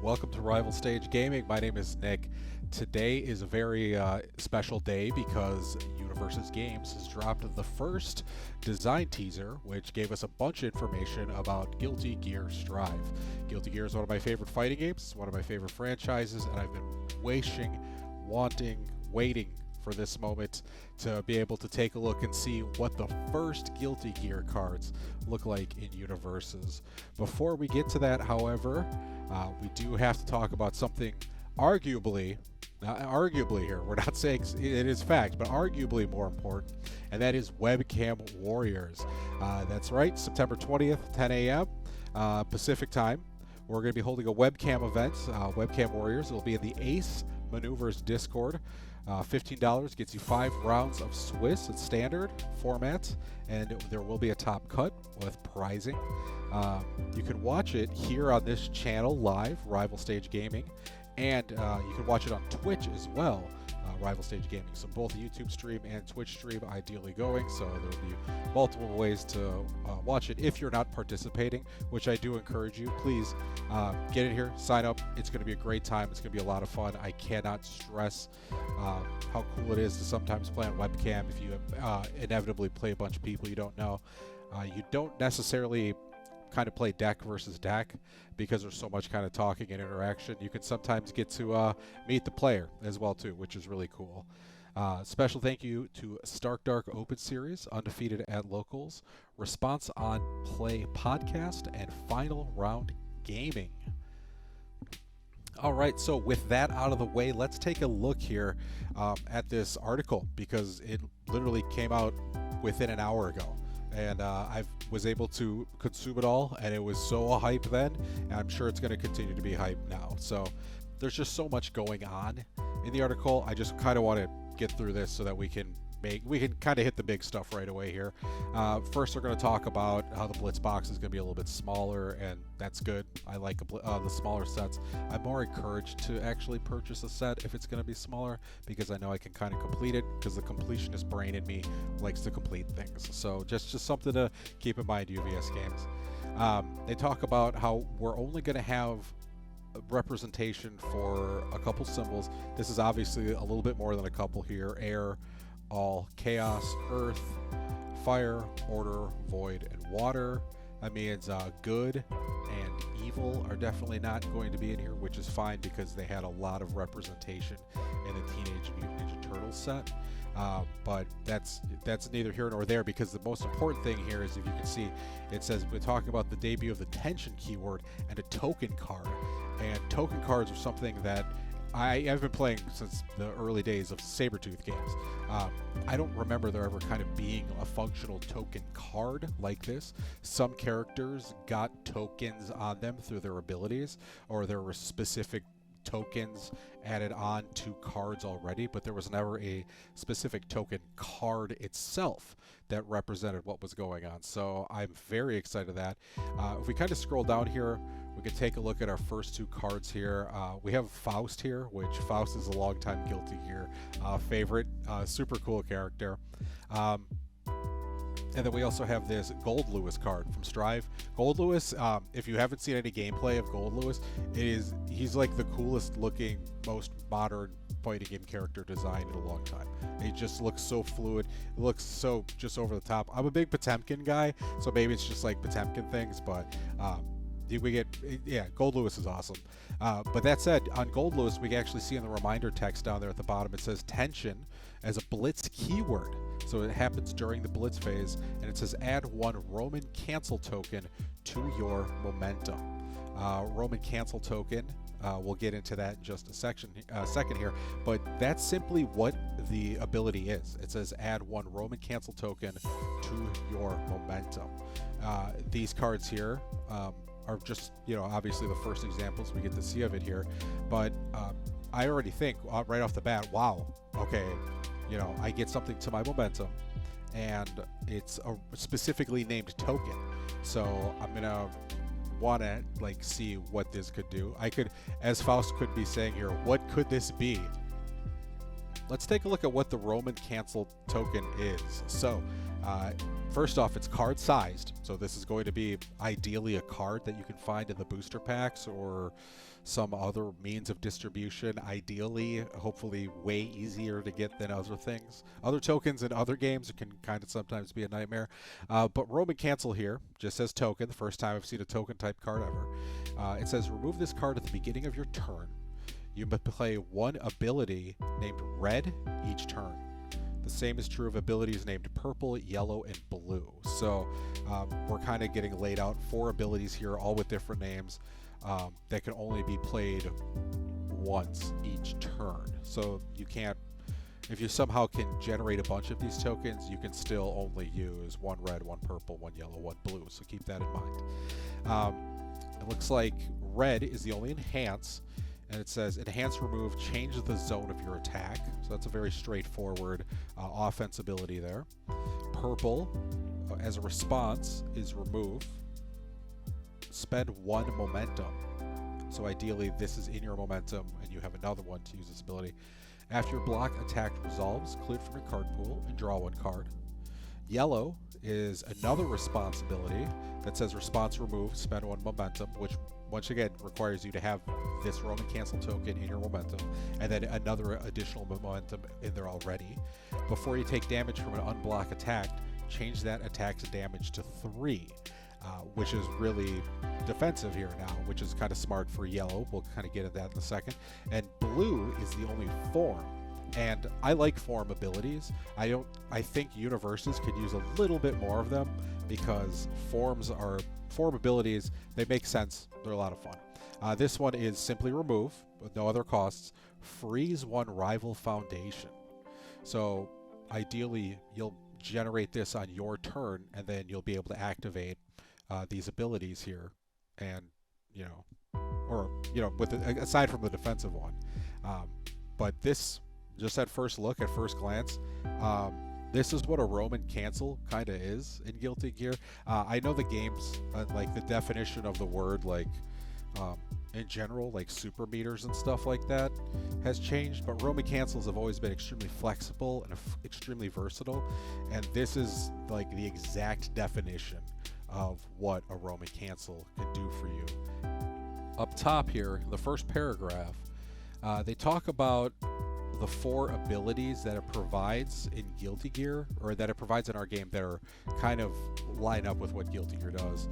Welcome to Rival Stage Gaming. My name is Nick. Today is a very special day because UVS Games has dropped the first design teaser, which gave us a bunch of information about Guilty Gear Strive. Guilty Gear is one of my favorite fighting games, it's one of my favorite franchises, and I've been waiting for this moment to be able to take a look and see what the first Guilty Gear cards look like in UVS. Before we get to that, however, we do have to talk about something arguably here, we're not saying it is fact, but arguably more important, and that is Webcam Warriors. That's right, September 20th, 10 a.m. Pacific time. We're going to be holding a webcam event, Webcam Warriors. It'll be in the Ace Maneuvers Discord. $15 gets you 5 rounds of Swiss at standard format, and there will be a top cut with prizing. You can watch it here on this channel live, Rival Stage Gaming, and you can watch it on Twitch as well, Rival Stage Gaming. So both YouTube stream and Twitch stream ideally going, so there will be multiple ways to watch it if you're not participating, which I do encourage you. Please get in here, sign up. It's going to be a great time. It's going to be a lot of fun. I cannot stress how cool it is to sometimes play on webcam if you inevitably play a bunch of people you don't know. You don't necessarily kind of play deck versus deck because there's so much kind of talking and interaction. You can sometimes get to meet the player as well too, which is really cool. Special thank you to Stark Dark Open Series, Undefeated at Locals, Response on Play Podcast, and Final Round Gaming. All right, so with that out of the way, let's take a look here at this article because it literally came out within an hour ago. And I was able to consume it all, and it was so hype then, and I'm sure it's going to continue to be hype now. So there's just so much going on in the article. I just kind of want to get through this so that we can kind of hit the big stuff right away here. First, we're going to talk about how the Blitz box is going to be a little bit smaller, and that's good. I like the smaller sets. I'm more encouraged to actually purchase a set if it's going to be smaller because I know I can kind of complete it because the completionist brain in me likes to complete things. So just something to keep in mind, UVS Games. They talk about how we're only going to have representation for a couple symbols. This is obviously a little bit more than a couple here. Air, all, chaos, earth, fire, order, void, and water. That means good and evil are definitely not going to be in here, which is fine because they had a lot of representation in the Teenage Mutant Ninja Turtles set. But that's neither here nor there because the most important thing here is, if you can see, it says we're talking about the debut of the tension keyword and a token card. And token cards are something that I've been playing since the early days of Sabretooth games. I don't remember there ever kind of being a functional token card like this. Some characters got tokens on them through their abilities, or there were specific tokens added on to cards already, but there was never a specific token card itself that represented what was going on. So I'm very excited that. If we kind of scroll down here, we can take a look at our first 2 cards here. We have Faust here, which Faust is a longtime Guilty Gear favorite, super cool character. And then we also have this Gold Lewis card from Strive. Gold Lewis, if you haven't seen any gameplay of Gold Lewis, he's like the coolest looking, most modern fighting game character design in a long time. He just looks so fluid. It looks so just over the top. I'm a big Potemkin guy, so maybe it's just like Potemkin things, but Gold Lewis is awesome. But that said, on Gold Lewis, we can actually see in the reminder text down there at the bottom, it says tension as a blitz keyword. So it happens during the blitz phase, and it says add 1 Roman cancel token to your momentum. Roman cancel token, we'll get into that in just a second here, but that's simply what the ability is. It says add 1 Roman cancel token to your momentum. These cards here are just, obviously the first examples we get to see of it here, but I already think right off the bat, wow, okay, I get something to my momentum, and it's a specifically named token, so I'm gonna want to see what this could do. I could, as Faust could be saying here, what could this be? Let's take a look at what the Roman cancel token is. So First off, it's card sized, so this is going to be ideally a card that you can find in the booster packs or some other means of distribution. Ideally, hopefully way easier to get than other things. Other tokens in other games can kind of sometimes be a nightmare. But Roman Cancel here just says token, the first time I've seen a token type card ever. It says remove this card at the beginning of your turn. You must play one ability named red each turn. The same is true of abilities named purple, yellow, and blue. So we're kind of getting laid out 4 abilities here, all with different names, that can only be played once each turn. So you can't, if you somehow can generate a bunch of these tokens, you can still only use 1 red, 1 purple, 1 yellow, 1 blue. So keep that in mind. It looks like red is the only enhance. And it says enhance, remove, change the zone of your attack. So that's a very straightforward offense ability there. Purple, as a response, is remove. Spend 1 momentum. So ideally, this is in your momentum, and you have another one to use this ability. After your block attack resolves, clear from your card pool and draw 1 card. Yellow is another responsibility that says response, remove, spend 1 momentum, which once again requires you to have this Roman Cancel token in your momentum and then another additional momentum in there already. Before you take damage from an unblocked attack, change that attack's damage to 3, which is really defensive here now, which is kind of smart for yellow. We'll kind of get into that in a second. And blue is the only form. And I like form abilities. I think universes could use a little bit more of them because form abilities, they make sense. They're a lot of fun. This one is simply remove with no other costs. Freeze 1 rival foundation. So ideally, you'll generate this on your turn, and then you'll be able to activate these abilities here, and with aside from the defensive one. But this, just at first look, at first glance, this is what a Roman Cancel kind of is in Guilty Gear. I know the games, like the definition of the word, like in general, like super meters and stuff like that, has changed, but Roman Cancels have always been extremely flexible and extremely versatile, and this is like the exact definition of what a Roman Cancel can do for you. Up top here, the first paragraph, they talk about the 4 abilities that it provides in Guilty Gear, or that it provides in our game, that are kind of line up with what Guilty Gear does.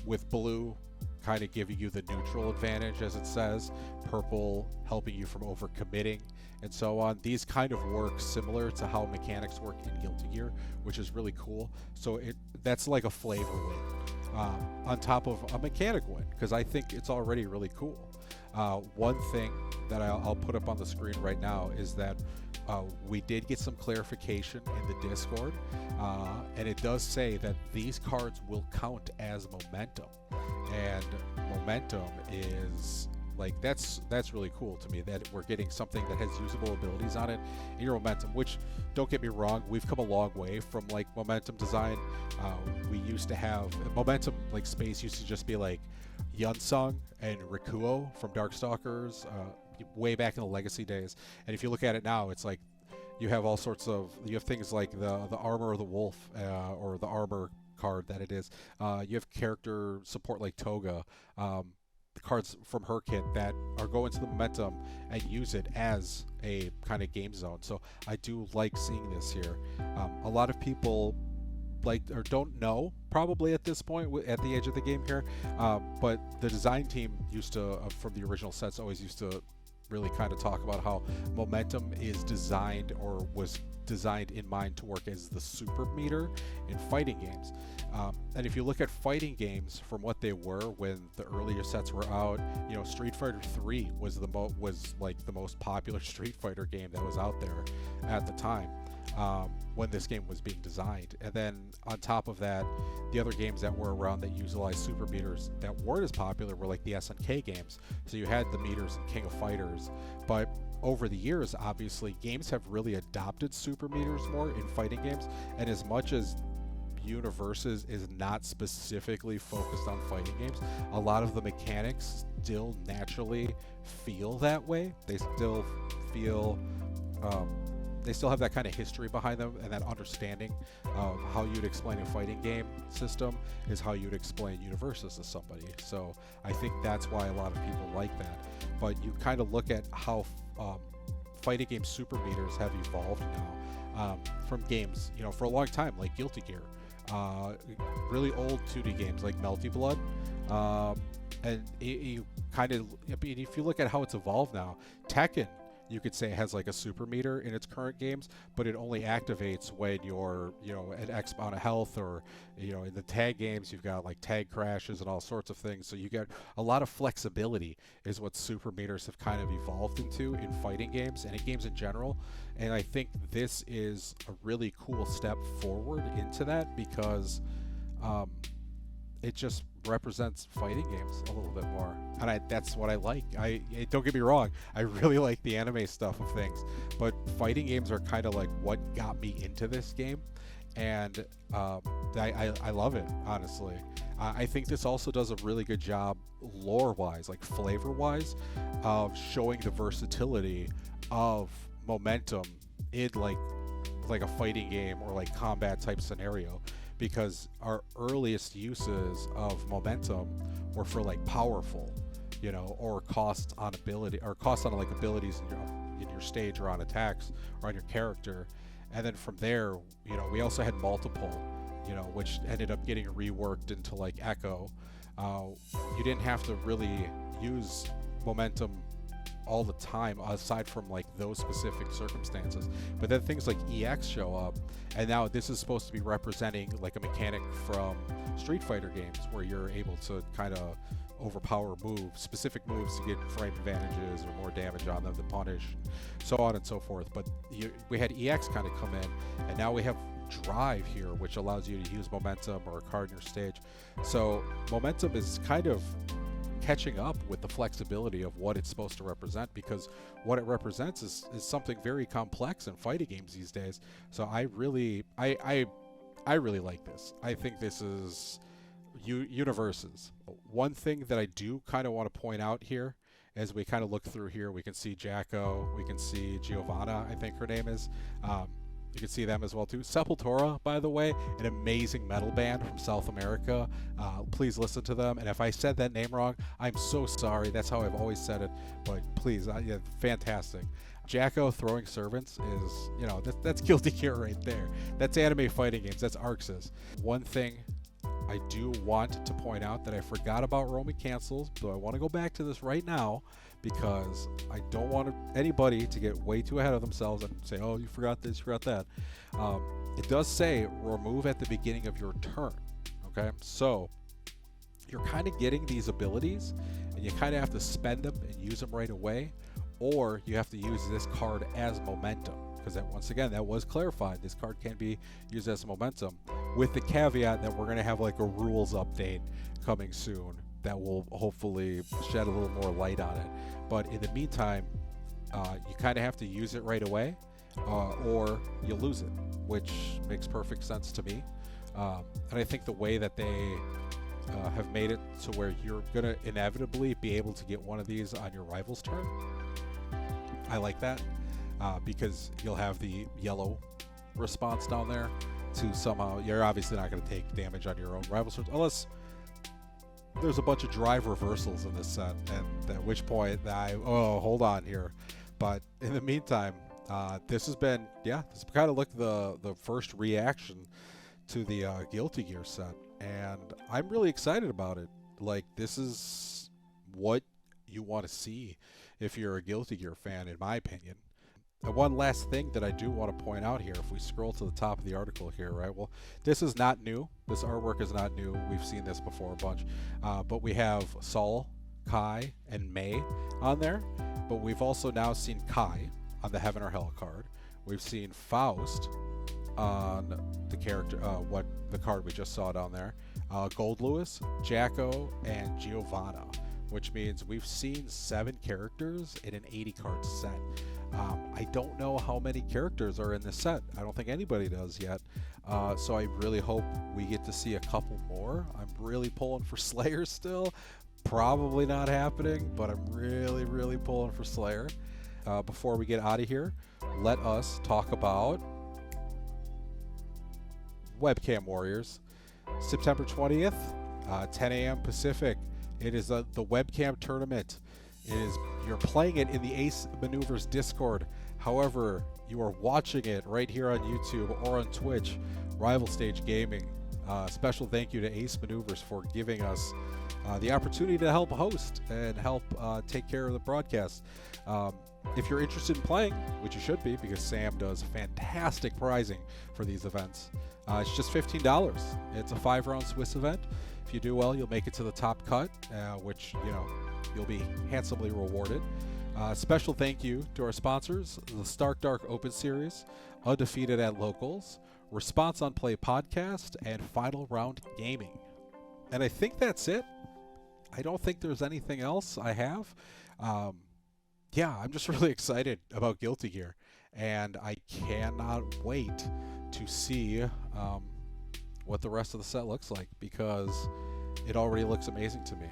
With blue kind of giving you the neutral advantage, as it says, purple helping you from overcommitting, and so on. These kind of work similar to how mechanics work in Guilty Gear, which is really cool. So that's like a flavor win on top of a mechanic win, because I think it's already really cool. One thing that I'll put up on the screen right now is that we did get some clarification in the Discord, and it does say that these cards will count as momentum, and momentum is like, that's really cool to me, that we're getting something that has usable abilities on it in your momentum, which, don't get me wrong, we've come a long way from like momentum design. We used to have momentum, like space used to just be like Yunsung and Rikuo from Darkstalkers way back in the Legacy days, and if you look at it now, it's like you have all sorts of, you have things like the Armor of the Wolf, or the armor card that it is. You have character support like Toga, the cards from her kit that are going to the momentum and use it as a kind of game zone. So I do like seeing this here. A lot of people like, or don't know probably at this point at the edge of the game here, but the design team used to, from the original sets, always used to really kind of talk about how momentum is designed, or was designed in mind, to work as the super meter in fighting games. And if you look at fighting games from what they were when the earlier sets were out, Street Fighter 3 was like the most popular Street Fighter game that was out there at the time, when this game was being designed. And then on top of that, the other games that were around that utilized super meters that weren't as popular were like the SNK games. So you had the meters in King of Fighters, but over the years, obviously, games have really adopted super meters more in fighting games, and as much as Universes is not specifically focused on fighting games, a lot of the mechanics still naturally feel that way. They still feel they still have that kind of history behind them, and that understanding of how you'd explain a fighting game system is how you'd explain universes to somebody. So I think that's why a lot of people like that. But you kind of look at how fighting game super meters have evolved now from games, for a long time, like Guilty Gear, really old 2D games like Melty Blood, and you kind of, if you look at how it's evolved now, Tekken, you could say, has like a super meter in its current games, but it only activates when you're, at X amount of health, or, in the tag games, you've got like tag crashes and all sorts of things. So you get a lot of flexibility is what super meters have kind of evolved into in fighting games and in games in general. And I think this is a really cool step forward into that, because it just represents fighting games a little bit more, and that's what I like. Don't get me wrong, I really like the anime stuff of things, but fighting games are kind of like what got me into this game, and I love it, honestly. I think this also does a really good job lore-wise, like flavor-wise, of showing the versatility of momentum in like a fighting game or like combat type scenario, because our earliest uses of momentum were for like powerful, or cost on ability, or cost on like abilities in your stage or on attacks or on your character. And then from there, we also had multiple, which ended up getting reworked into like Echo. You didn't have to really use momentum all the time, aside from like those specific circumstances. But then things like EX show up, and now this is supposed to be representing like a mechanic from Street Fighter games, where you're able to kind of overpower specific moves to get frame advantages or more damage on them to punish, so on and so forth. But we had EX kind of come in, and now we have Drive here, which allows you to use momentum or a card in your stage. So momentum is kind of catching up with the flexibility of what it's supposed to represent, because what it represents is something very complex in fighting games these days. So I really like this. I think this is universes. One thing that I do kind of want to point out here, as we kind of look through here, we can see Jacko, we can see Giovanna, I think her name is. You can see them as well too. Sepultura, by the way, an amazing metal band from South America. Please listen to them. And if I said that name wrong, I'm so sorry. That's how I've always said it. But please, yeah, fantastic. Jacko throwing servants is, that's Guilty Gear right there. That's anime fighting games. That's Arxis. One thing I do want to point out that I forgot about Roman cancels, so I want to go back to this right now, because I don't want anybody to get way too ahead of themselves and say, oh, you forgot this, you forgot that. It does say remove at the beginning of your turn, okay? So you're kind of getting these abilities, and you kind of have to spend them and use them right away, or you have to use this card as momentum, because once again, that was clarified. This card can be used as momentum, with the caveat that we're going to have like a rules update coming soon that will hopefully shed a little more light on it. But in the meantime, you kind of have to use it right away, or you lose it, which makes perfect sense to me. And I think the way that they have made it to where you're going to inevitably be able to get one of these on your rival's turn, I like that, because you'll have the yellow response down there to somehow, you're obviously not going to take damage on your own rival's turn, unless there's a bunch of drive reversals in this set, and at which point hold on here. But in the meantime, this has been, this is kind of like the first reaction to the Guilty Gear set, and I'm really excited about it. Like, this is what you want to see if you're a Guilty Gear fan, in my opinion. And one last thing that I do want to point out here, if we scroll to the top of the article here, right? Well, this is not new. This artwork is not new. We've seen this before a bunch. But we have Sol, Kai, and Mei on there. But we've also now seen Kai on the Heaven or Hell card. We've seen Faust on the character, the card we just saw down there. Gold Lewis, Jacko, and Giovanna, which means we've seen 7 characters in an 80 card set. I don't know how many characters are in this set. I don't think anybody does yet. So I really hope we get to see a couple more. I'm really pulling for Slayer still. Probably not happening, but I'm really, really pulling for Slayer. before we get out of here, let us talk about Webcam Warriors. September 20th, 10 a.m. Pacific. It is the webcam tournament. You're playing it in the Ace Maneuvers Discord. However, you are watching it right here on YouTube or on Twitch, Rival Stage Gaming. Special thank you to Ace Maneuvers for giving us the opportunity to help host and help take care of the broadcast. If you're interested in playing, which you should be because Sam does fantastic pricing for these events, it's just $15. It's a 5-round Swiss event. If you do well, you'll make it to the top cut, which, you'll be handsomely rewarded. Special thank you to our sponsors, the Stark Dark Open Series, Undefeated at Locals, Response on Play Podcast, and Final Round Gaming. And I think that's it. I don't think there's anything else I have. I'm just really excited about Guilty Gear, and I cannot wait to see what the rest of the set looks like, because it already looks amazing to me.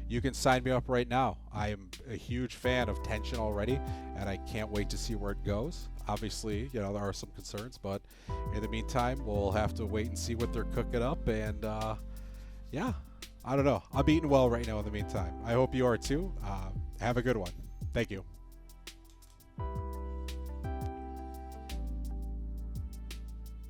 You can sign me up right now. I am a huge fan of Tension already, and I can't wait to see where it goes. Obviously, there are some concerns, but in the meantime, we'll have to wait and see what they're cooking up, and I don't know. I'm eating well right now in the meantime. I hope you are too. Have a good one. Thank you.